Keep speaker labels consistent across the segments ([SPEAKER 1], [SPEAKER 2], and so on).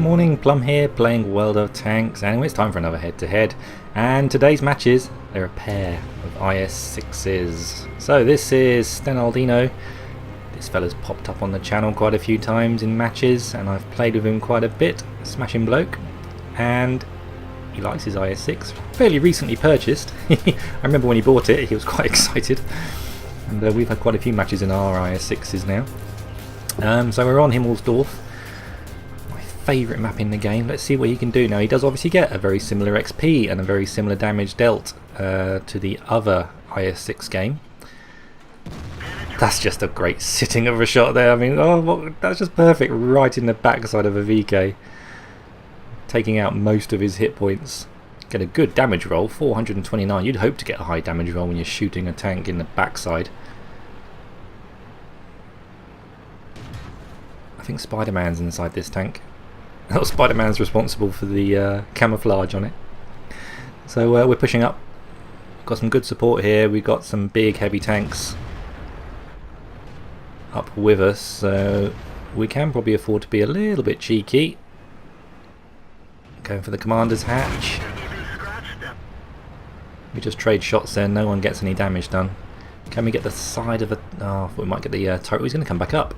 [SPEAKER 1] morning, Plum here, playing World of Tanks, and it's time for another head-to-head. And today's matches, they're a pair of IS-6s. So this is Stenaldino. This fella's popped up on the channel quite a few times in matches, and I've played with him quite a bit. Smashing bloke. And he likes his IS-6. Fairly recently purchased. I remember when he bought it, he was quite excited. And we've had quite a few matches in our IS-6s now. So we're on Himmelsdorf. Favourite map in the game. Let's see what he can do. Now he does obviously get a very similar XP and a very similar damage dealt to the other IS-6 game. That's just a great sitting of a shot there. I mean, that's just perfect, right in the backside of a VK, taking out most of his hit points. Get a good damage roll, 429. You'd hope to get a high damage roll when you're shooting a tank in the backside. I think Spider-Man's inside this tank. Oh, Spider-Man's responsible for the camouflage on it. So we're pushing up. Got some good support here. We've got some big heavy tanks up with us, so we can probably afford to be a little bit cheeky. Going for the commander's hatch. We just trade shots there, no one gets any damage done. Can we get the side of the... oh, we might get the turret. He's going to come back up.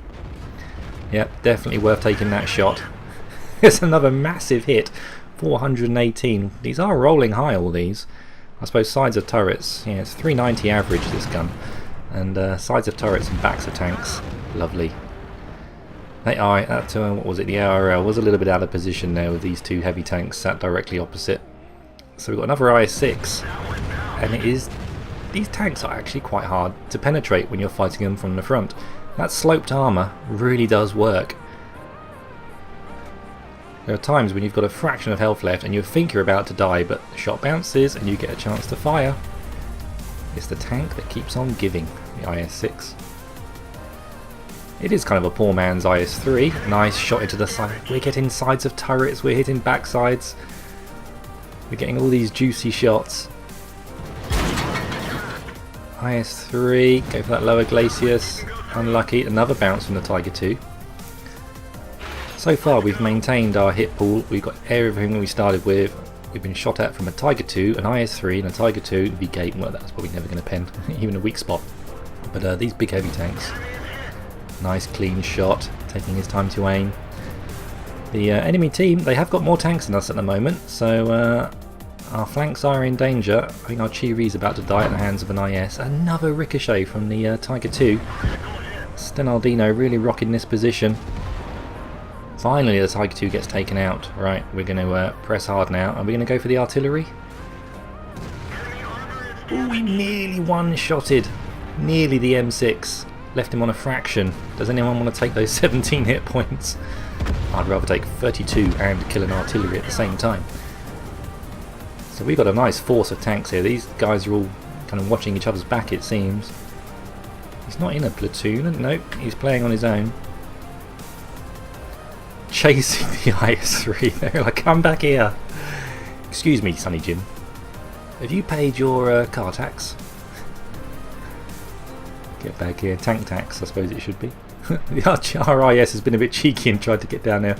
[SPEAKER 1] Yep, definitely worth taking that shot. It's another massive hit, 418. These are rolling high, all these. I suppose sides of turrets, yeah, it's 390 average, this gun. And sides of turrets and backs of tanks, lovely. They are, what was it, the ARL was a little bit out of position there with these two heavy tanks sat directly opposite. So we've got another IS-6, and it is, these tanks are actually quite hard to penetrate when you're fighting them from the front. That sloped armour really does work. There are times when you've got a fraction of health left and you think you're about to die, but the shot bounces and you get a chance to fire. It's the tank that keeps on giving, the IS-6. It is kind of a poor man's IS-3. Nice shot into the side. We're getting sides of turrets, we're hitting backsides. We're getting all these juicy shots. IS-3, go for that lower Glacius. Unlucky, another bounce from the Tiger II. So far we've maintained our hit pool, we've got everything we started with. We've been shot at from a Tiger II, an IS-3 and a Tiger II, V-Gate, well that's probably never going to pen, even a weak spot. But these big heavy tanks, nice clean shot, taking his time to aim. The enemy team, they have got more tanks than us at the moment, so our flanks are in danger. I think our Chivi's about to die at the hands of an IS. Another ricochet from the Tiger II. Stenaldino really rocking this position. Finally the Tiger II gets taken out. Right, we're going to press hard now. Are we going to go for the artillery? Ooh, we nearly one-shotted. Nearly the M6. Left him on a fraction. Does anyone want to take those 17 hit points? I'd rather take 32 and kill an artillery at the same time. So we've got a nice force of tanks here. These guys are all kind of watching each other's back, it seems. He's not in a platoon. Nope, he's playing on his own. Chasing the IS-3. They're like, come back here. Excuse me, Sonny Jim. Have you paid your car tax? Get back here. Tank tax, I suppose it should be. The RIS has been a bit cheeky and tried to get down there.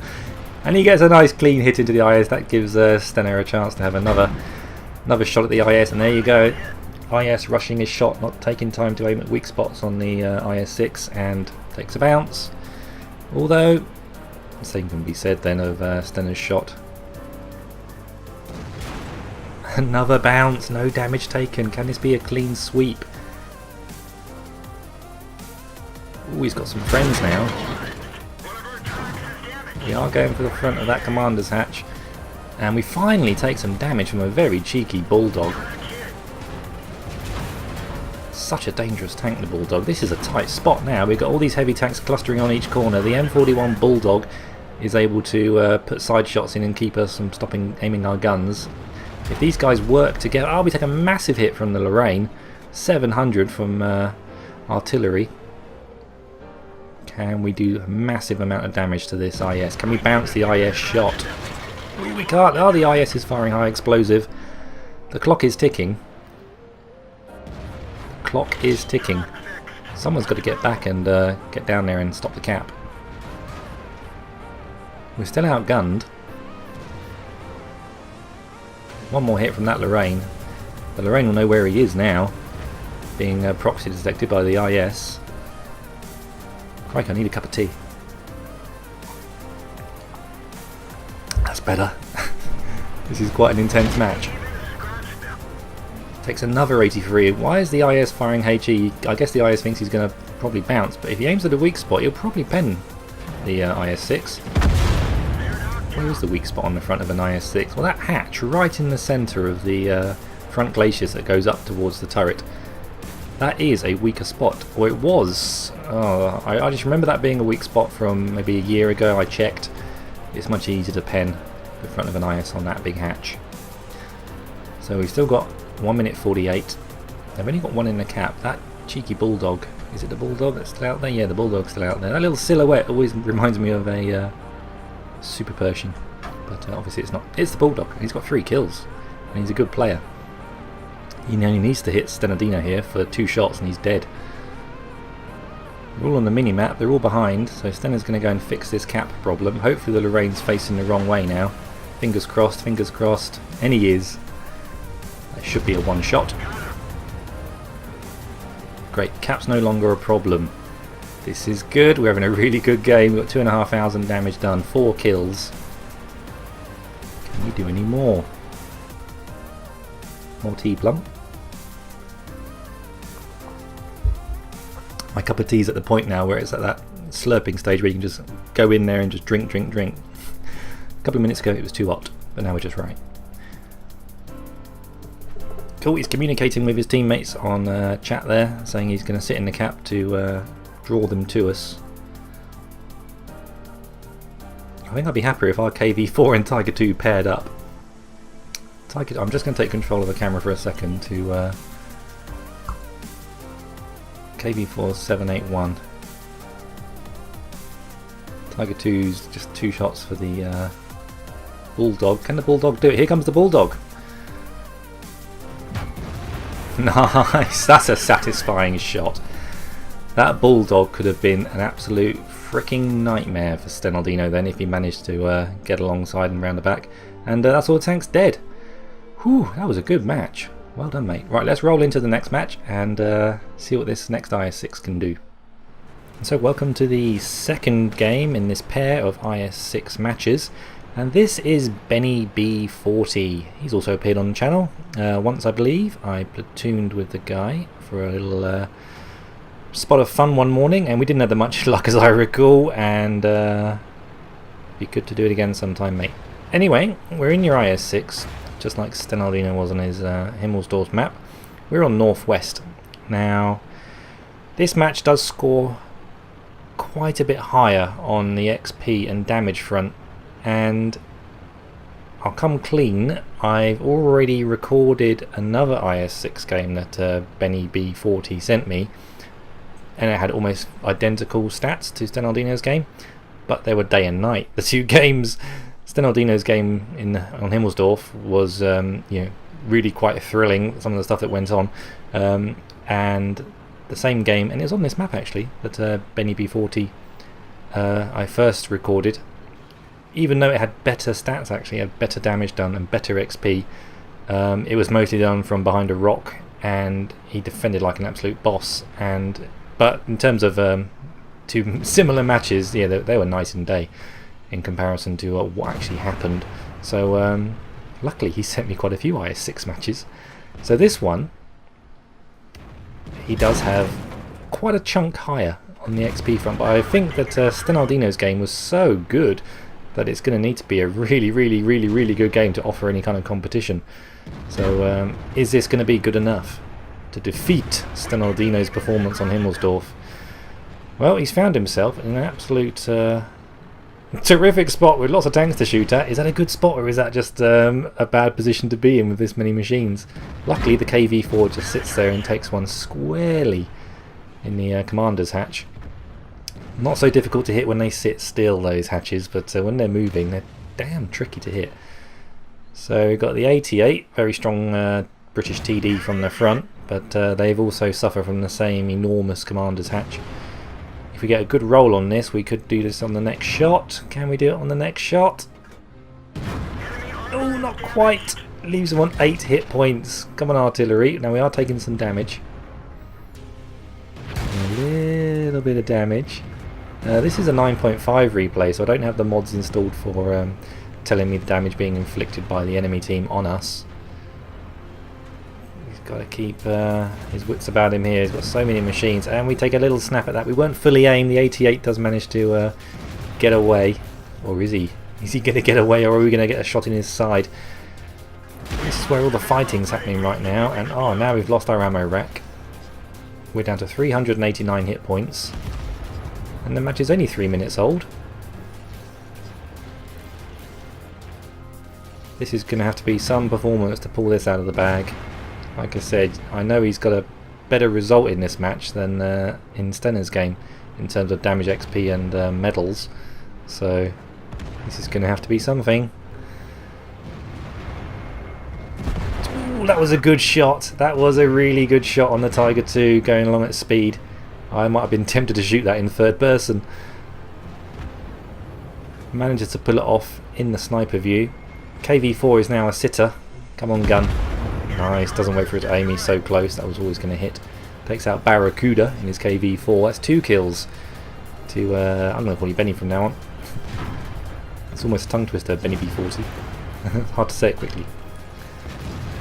[SPEAKER 1] And he gets a nice clean hit into the IS. That gives Stenner a chance to have another shot at the IS. And there you go. IS rushing his shot, not taking time to aim at weak spots on the IS-6, and takes a bounce. Although, the same can be said then of Stenner's shot. Another bounce, no damage taken. Can this be a clean sweep? Ooh, he's got some friends now. We are going for the front of that commander's hatch. And we finally take some damage from a very cheeky Bulldog. Such a dangerous tank, the Bulldog. This is a tight spot now. We've got all these heavy tanks clustering on each corner. The M41 Bulldog is able to put side shots in and keep us from aiming our guns. If these guys work together... oh, we take a massive hit from the Lorraine. 700 from artillery. Can we do a massive amount of damage to this IS? Can we bounce the IS shot? Ooh, we can't. Oh, the IS is firing high explosive. The clock is ticking. The clock is ticking. Someone's got to get back and get down there and stop the cap. We're still outgunned. One more hit from that Lorraine. The Lorraine will know where he is now, being proxy detected by the IS. Crikey, I need a cup of tea. That's better. This is quite an intense match. Takes another 83. Why is the IS firing HE? I guess the IS thinks he's going to probably bounce, but if he aims at a weak spot, he'll probably pen the IS-6. Where is the weak spot on the front of an IS-6? Well, that hatch right in the centre of the front glacis that goes up towards the turret. That is a weaker spot, or it was. Oh, I just remember that being a weak spot from maybe a year ago. I checked. It's much easier to pen the front of an IS on that big hatch. So we've still got 1 minute 48. I've only got one in the cap. That cheeky bulldog. Is it the bulldog that's still out there? Yeah, the bulldog's still out there. That little silhouette always reminds me of a Super Persian. But obviously it's not. It's the bulldog. He's got 3 kills. And he's a good player. He only needs to hit Stenardino here for 2 shots and he's dead. They're all on the mini-map. They're all behind. So Stenna's going to go and fix this cap problem. Hopefully the Lorraine's facing the wrong way now. Fingers crossed, fingers crossed. And he is. That should be a 1 shot. Great, cap's no longer a problem. This is good, we're having a really good game. We've got 2,500 damage done, 4 kills. Can we do any more? More tea, Plum. My cup of tea's at the point now where it's at that slurping stage where you can just go in there and just drink, drink, drink. A couple of minutes ago it was too hot, but now we're just right. Cool, he's communicating with his teammates on chat there, saying he's going to sit in the cap to draw them to us. I think I'd be happier if our KV4 and Tiger 2 paired up. I'm just going to take control of the camera for a second to KV4 781. Tiger 2's just 2 shots for the bulldog. Can the bulldog do it? Here comes the bulldog. Nice, that's a satisfying shot. That bulldog could have been an absolute freaking nightmare for Stenardino then if he managed to get alongside and round the back. And that's all the tanks dead. Whew, that was a good match. Well done, mate. Right, let's roll into the next match and see what this next IS-6 can do. And so welcome to the second game in this pair of IS-6 matches. And this is Benq B40. He's also appeared on the channel once, I believe. I platooned with the guy for a little spot of fun one morning, and we didn't have that much luck as I recall, and be good to do it again sometime, mate. Anyway, we're in your IS-6, just like Stenardino was on his Himmelsdorf map. We're on Northwest. Now, this match does score quite a bit higher on the XP and damage front, and I'll come clean, I've already recorded another IS-6 game that Benq B40 sent me, and it had almost identical stats to Stenardino's game, but they were day and night. The 2 games, Stenardino's game on Himmelsdorf was really quite thrilling, some of the stuff that went on, and the same game, and it was on this map actually, that Benq B40 I first recorded. Even though it had better stats actually, it had better damage done and better XP, it was mostly done from behind a rock, and he defended like an absolute boss. But in terms of 2 similar matches, yeah, they were night and day in comparison to what actually happened. So luckily he sent me quite a few IS-6 matches. So this one, he does have quite a chunk higher on the XP front, but I think that Stenardino's game was so good that it's going to need to be a really, really, really, really good game to offer any kind of competition. So is this going to be good enough to defeat Stenardino's performance on Himmelsdorf? Well, he's found himself in an absolute terrific spot with lots of tanks to shoot at. Is that a good spot, or is that just a bad position to be in with this many machines? Luckily the KV4 just sits there and takes one squarely in the commander's hatch. Not so difficult to hit when they sit still, those hatches, but when they're moving, they're damn tricky to hit. So we've got the 88, very strong British TD from the front, but they've also suffered from the same enormous commander's hatch. If we get a good roll on this, we could do this on the next shot. Can we do it on the next shot? Oh, not quite. Leaves him on 8 hit points. Come on, artillery. Now we are taking some damage. A little bit of damage. This is a 9.5 replay, so I don't have the mods installed for telling me the damage being inflicted by the enemy team on us. He's got to keep his wits about him here. He's got so many machines, and we take a little snap at that. We weren't fully aimed. The 88 does manage to get away. Or is he? Is he going to get away, or are we going to get a shot in his side? This is where all the fighting's happening right now, and oh, now we've lost our ammo rack. We're down to 389 hit points, and the match is only 3 minutes old. This is going to have to be some performance to pull this out of the bag. Like I said, I know he's got a better result in this match than in Stenner's game in terms of damage XP and medals, so this is going to have to be something. Ooh, that was a good shot. That was a really good shot on the Tiger II going along at speed. I might have been tempted to shoot that in third person. Manages to pull it off in the sniper view. KV4 is now a sitter. Come on, gun. Nice. Doesn't wait for it to aim. He's so close. That was always going to hit. Takes out Barracuda in his KV4. That's 2 kills to I'm going to call you Benny from now on. It's almost a tongue twister, Benny B40. Hard to say it quickly.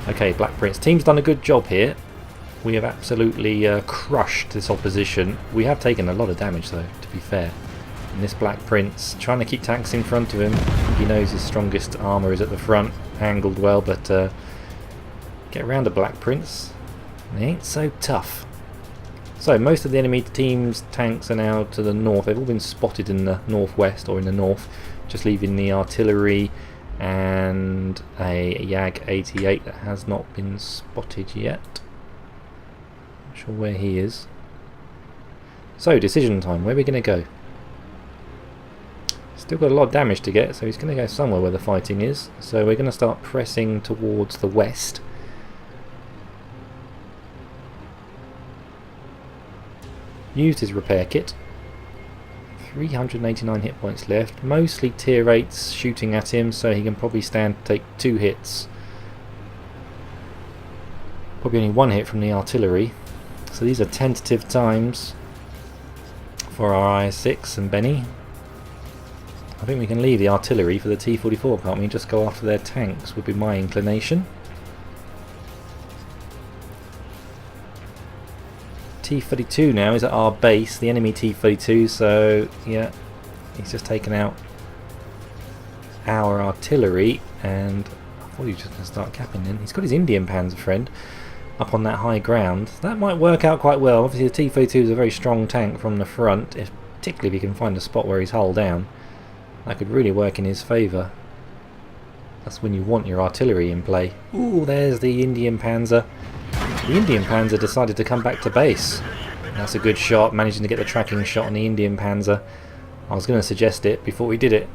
[SPEAKER 1] Okay, Black Prince. Team's done a good job here. We have absolutely crushed this opposition. We have taken a lot of damage though, to be fair. And this Black Prince, trying to keep tanks in front of him. He knows his strongest armour is at the front, angled well, but get around a Black Prince. They ain't so tough. So most of the enemy team's tanks are now to the north. They've all been spotted in the northwest or in the north, just leaving the artillery and a Jag 88 that has not been spotted yet. Not sure where he is. So decision time. Where are we going to go? Still got a lot of damage to get, so he's going to go somewhere where the fighting is. So we're going to start pressing towards the west. Used his repair kit. 389 hit points left. Mostly tier 8s shooting at him, so he can probably stand to take 2 hits. Probably only 1 hit from the artillery. So these are tentative times for our IS-6 and Benny. I think we can leave the artillery for the T-44, can't we? Just go after their tanks would be my inclination. T-32 now is at our base, the enemy T-32, so yeah, he's just taken out our artillery, and I thought he was just going to start capping in. He's got his Indian Panzer friend up on that high ground. That might work out quite well. Obviously the T-32 is a very strong tank from the front, particularly if he can find a spot where he's hull down. That could really work in his favour. That's when you want your artillery in play. Ooh, there's the Indian Panzer. The Indian Panzer decided to come back to base. That's a good shot, managing to get the tracking shot on the Indian Panzer. I was going to suggest it before we did it.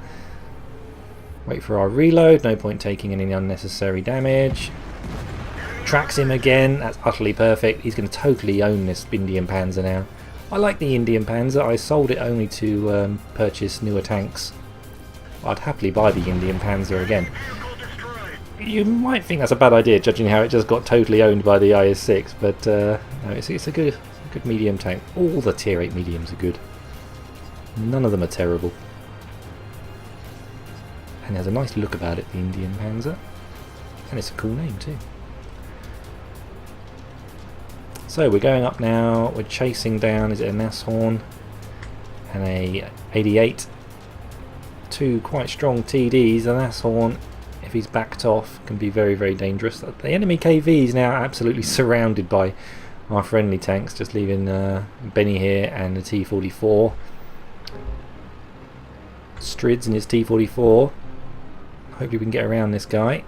[SPEAKER 1] Wait for our reload, no point taking any unnecessary damage. Tracks him again, that's utterly perfect. He's going to totally own this Indian Panzer now. I like the Indian Panzer, I sold it only to purchase newer tanks. I'd happily buy the Indian Panzer again. You might think that's a bad idea, judging how it just got totally owned by the IS-6, but no, it's a good medium tank. All the tier 8 mediums are good. None of them are terrible. And there's a nice look about it, the Indian Panzer. And it's a cool name too. So we're going up now, we're chasing down, is it a Nashorn and a 88. 2 quite strong TDs, the Nashorn, if he's backed off, can be very, very dangerous. The enemy KV is now absolutely surrounded by our friendly tanks, just leaving Benny here and the T-44. Strids in his T-44. Hopefully we can get around this guy.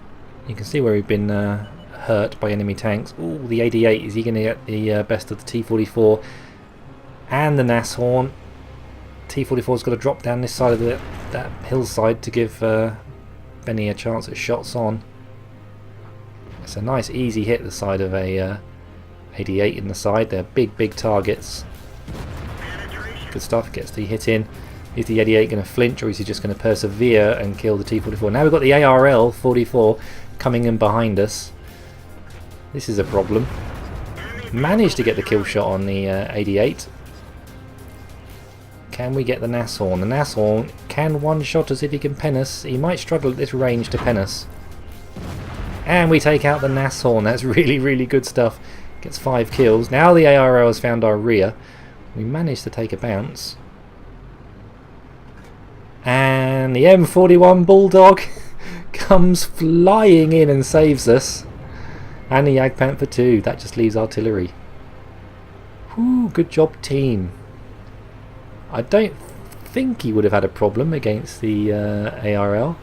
[SPEAKER 1] You can see where we've been hurt by enemy tanks. Ooh, the 88, is he going to get the best of the T-44 and the Nashorn? T-44's got to drop down this side of that hillside to give Benny a chance at shots on. It's a nice easy hit, the side of a 88 in the side. They're big targets. Good stuff, gets the hit in. Is the 88 going to flinch, or is he just going to persevere and kill the T-44? Now we've got the ARL 44 coming in behind us. This is a problem. Managed to get the kill shot on the 88. Can we get the Nashorn? The Nashorn can one-shot us if he can pen us. He might struggle at this range to pen us. And we take out the Nashorn. That's really, really good stuff. Gets 5 kills. Now the ARL has found our rear. We managed to take a bounce. And the M41 Bulldog comes flying in and saves us. And the Jagdpanther too. That just leaves artillery. Whew, good job, team. I don't think he would have had a problem against the ARL.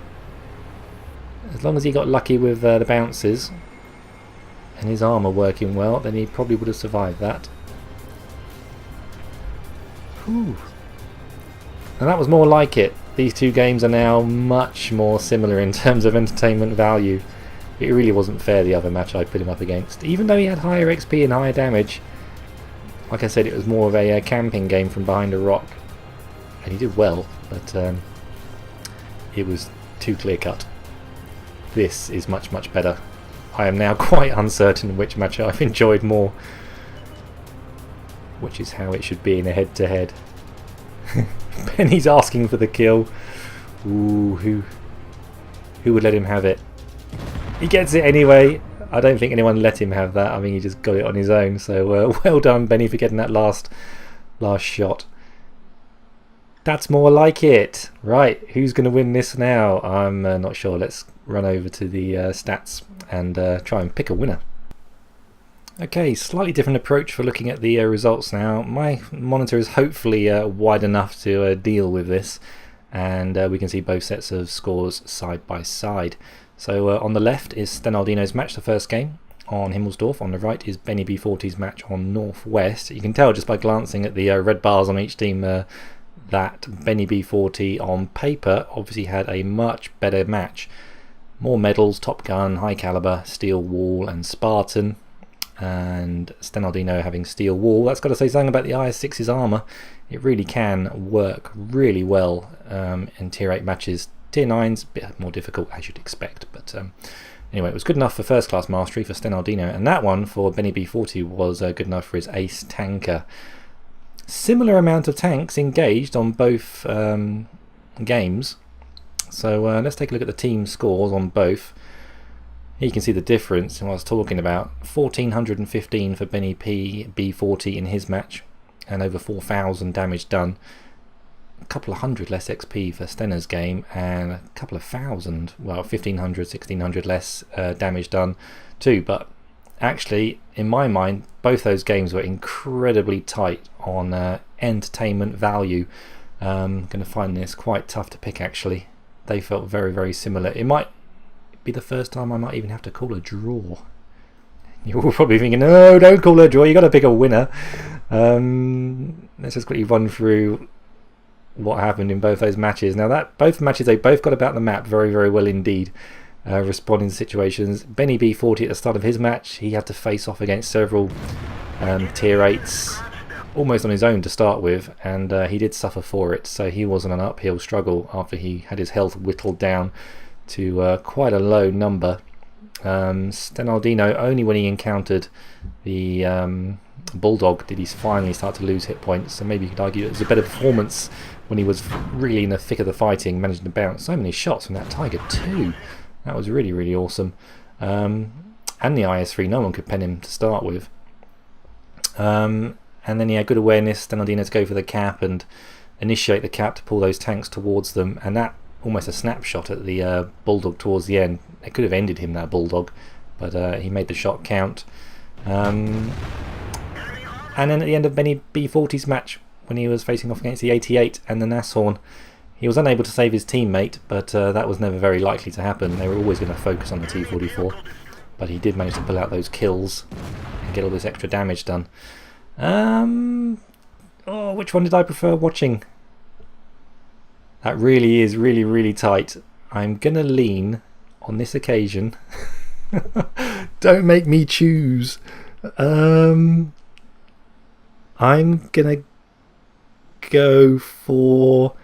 [SPEAKER 1] As long as he got lucky with the bounces and his armour working well, then he probably would have survived that. Whew. And that was more like it. These two games are now much more similar in terms of entertainment value. It really wasn't fair, the other match I put him up against. Even though he had higher XP and higher damage, like I said, it was more of a camping game from behind a rock. And he did well, but it was too clear-cut. This is much, much better. I am now quite uncertain which match I've enjoyed more. Which is how it should be in a head-to-head. Benny's asking for the kill. Ooh, who would let him have it? He gets it anyway. I don't think anyone let him have that. I mean, he just got it on his own. So well done, Benny, for getting that last shot. That's more like it. Right, who's going to win this now? I'm not sure. Let's run over to the stats and try and pick a winner. Okay, slightly different approach for looking at the results now. My monitor is hopefully wide enough to deal with this, and we can see both sets of scores side by side. So on the left is Stenaldino's match, the first game on Himmelsdorf. On the right is Benny B40's match on Northwest. You can tell just by glancing at the red bars on each team that Benny B40 on paper obviously had a much better match. More medals, Top Gun, High Caliber, Steel Wall and Spartan. And Stenaldino having Steel Wall. That's got to say something about the IS-6's armour. It really can work really well in Tier 8 matches. Tier 9's a bit more difficult, as you'd expect, but anyway, it was good enough for first class mastery for Stenaldino, and that one for Benny B40 was good enough for his ace tanker. Similar amount of tanks engaged on both games, so let's take a look at the team scores on both. Here you can see the difference in what I was talking about. 1415 for Benny B40 in his match, and over 4,000 damage done. A couple of hundred less XP for Stener's game, and a couple of thousand, well, 1500, 1600 less damage done too. But actually, in my mind, both those games were incredibly tight on entertainment value. I'm going to find this quite tough to pick, actually. They felt very, very similar. It might be the first time I might even have to call a draw. You're all probably thinking, no, don't call a draw, you got to pick a winner. Let's just quickly run through what happened in both those matches. Now, that both matches, they both got about the map very, very well indeed, responding to situations. Benny B40 at the start of his match, he had to face off against several Tier 8s almost on his own to start with, and he did suffer for it, so he was on an uphill struggle after he had his health whittled down to quite a low number. Stenaldino, only when he encountered the Bulldog did he finally start to lose hit points, so maybe you could argue it was a better performance when he was really in the thick of the fighting, managing to bounce so many shots from that Tiger too. That was really, really awesome. And the IS-3, no one could pen him to start with. And then he had good awareness, Stenaldino, to go for the cap and initiate the cap to pull those tanks towards them, and that almost a snapshot at the Bulldog towards the end. It could have ended him, that Bulldog, but he made the shot count. And then at the end of Benny B40's match, when he was facing off against the 88 and the Nashorn, he was unable to save his teammate, but that was never very likely to happen. They were always going to focus on the T44, but he did manage to pull out those kills and get all this extra damage done. Which one did I prefer watching? That really is really, really tight. I'm going to lean on this occasion. Don't make me choose. I'm going to go for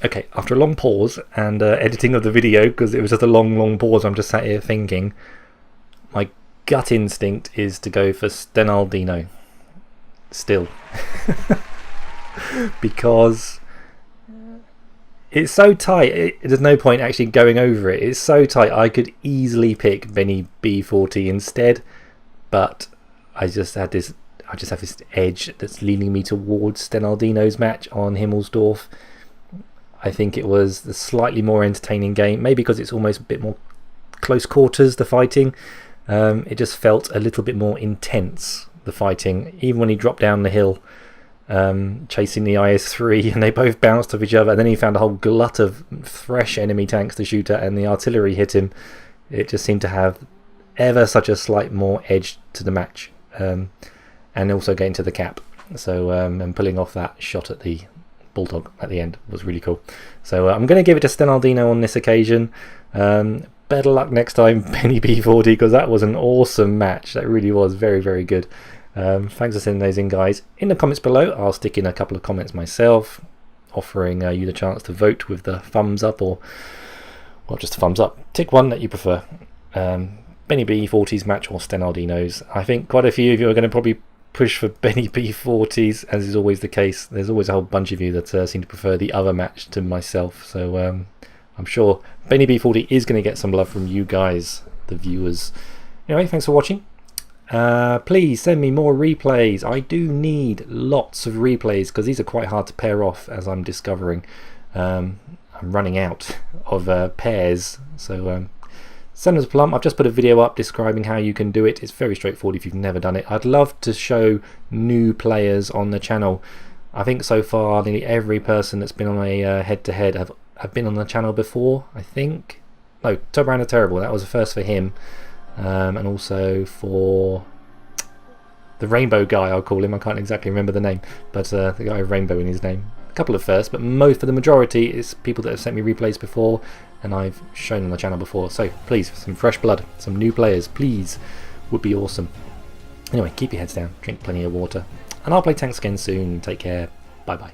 [SPEAKER 1] Okay, after a long pause and editing of the video, because it was just a long pause, I'm just sat here thinking, my gut instinct is to go for Stenaldino still. Because it's so tight, there's no point actually going over it. It's so tight, I could easily pick Benq B40 instead, but I just have this edge that's leaning me towards Stenaldino's match on Himmelsdorf. I think it was the slightly more entertaining game, maybe because it's almost a bit more close quarters, the fighting. It just felt a little bit more intense, the fighting, even when he dropped down the hill chasing the IS-3 and they both bounced off each other, and then he found a whole glut of fresh enemy tanks to shoot at and the artillery hit him. It just seemed to have ever such a slight more edge to the match, and also getting to the cap. So and pulling off that shot at the Bulldog at the end was really cool. So I'm going to give it to Stenaldino on this occasion. Better luck next time, Benq B40, because that was an awesome match. That really was very good. Thanks for sending those in, guys. In the comments below, I'll stick in a couple of comments myself, offering you the chance to vote with the thumbs up, or well, just a thumbs up. Tick one that you prefer. Benq B40's match or Stenaldino's. I think quite a few of you are going to probably push for Benq B40's, as is always the case. There's always a whole bunch of you that seem to prefer the other match to myself. So I'm sure Benq B40 is going to get some love from you guys, the viewers. Anyway, thanks for watching. Please send me more replays. I do need lots of replays because these are quite hard to pair off, as I'm discovering. I'm running out of pairs, so send us a plum. I've just put a video up describing how you can do it. It's very straightforward if you've never done it. I'd love to show new players on the channel. I think so far nearly every person that's been on a head-to-head have been on the channel before, I think. No, Tobrand Terrible, that was the first for him. And also for the Rainbow guy, I'll call him. I can't exactly remember the name, but the guy with Rainbow in his name. A couple of firsts, but for the majority, it's people that have sent me replays before, and I've shown on the channel before. So please, some fresh blood, some new players, please, would be awesome. Anyway, keep your heads down, drink plenty of water, and I'll play tanks again soon. Take care. Bye bye.